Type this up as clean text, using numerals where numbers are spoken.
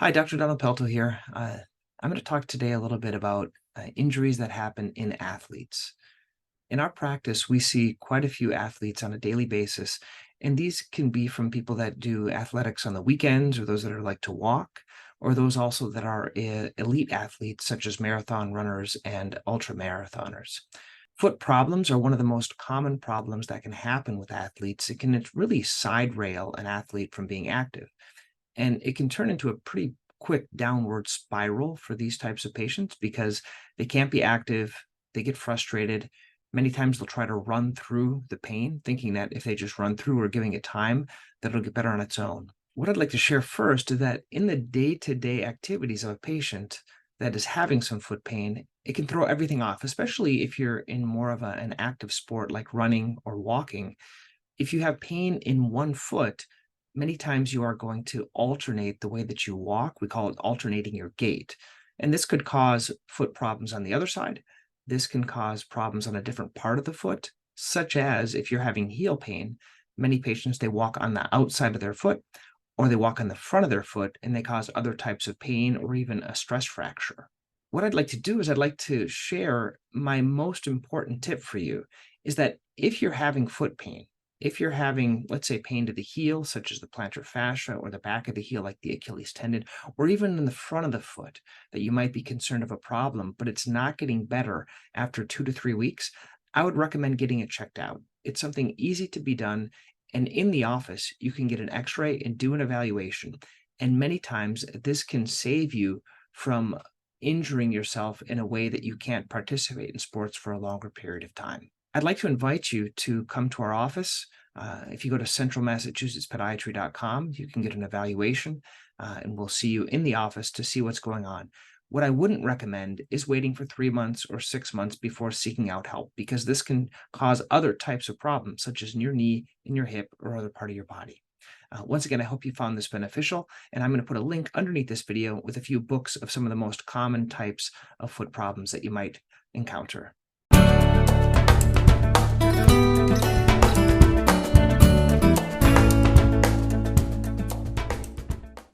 Hi, Dr. Donald Pelto here. I'm going to talk today a little bit about injuries that happen in athletes. In our practice, we see quite a few athletes on a daily basis, and these can be from people that do athletics on the weekends, or those that are like to walk, or those also that are elite athletes, such as marathon runners and ultra marathoners. Foot problems are one of the most common problems that can happen with athletes. It can really side rail an athlete from being active. And it can turn into a pretty quick downward spiral for these types of patients because they can't be active. They get frustrated. Many times they'll try to run through the pain, thinking that if they just run through or giving it time, that it'll get better on its own. What I'd like to share first is that in the day-to-day activities of a patient that is having some foot pain, it can throw everything off, especially if you're in more of an active sport like running or walking. If you have pain in one foot, many times you are going to alternate the way that you walk. We call it alternating your gait. And this could cause foot problems on the other side. This can cause problems on a different part of the foot, such as if you're having heel pain, many patients, they walk on the outside of their foot or they walk on the front of their foot and they cause other types of pain or even a stress fracture. What I'd like to do is I'd like to share my most important tip for you is that if you're having foot pain, if you're having, let's say, pain to the heel, such as the plantar fascia or the back of the heel, like the Achilles tendon, or even in the front of the foot, that you might be concerned of a problem, but it's not getting better after 2 to 3 weeks, I would recommend getting it checked out. It's something easy to be done. And in the office, you can get an x-ray and do an evaluation. And many times this can save you from injuring yourself in a way that you can't participate in sports for a longer period of time. I'd like to invite you to come to our office. If you go to centralmassachusettspodiatry.com, you can get an evaluation, and we'll see you in the office to see what's going on. What I wouldn't recommend is waiting for 3 months or 6 months before seeking out help, because this can cause other types of problems, such as in your knee, in your hip, or other part of your body. Once again, I hope you found this beneficial, and I'm going to put a link underneath this video with a few books of some of the most common types of foot problems that you might encounter.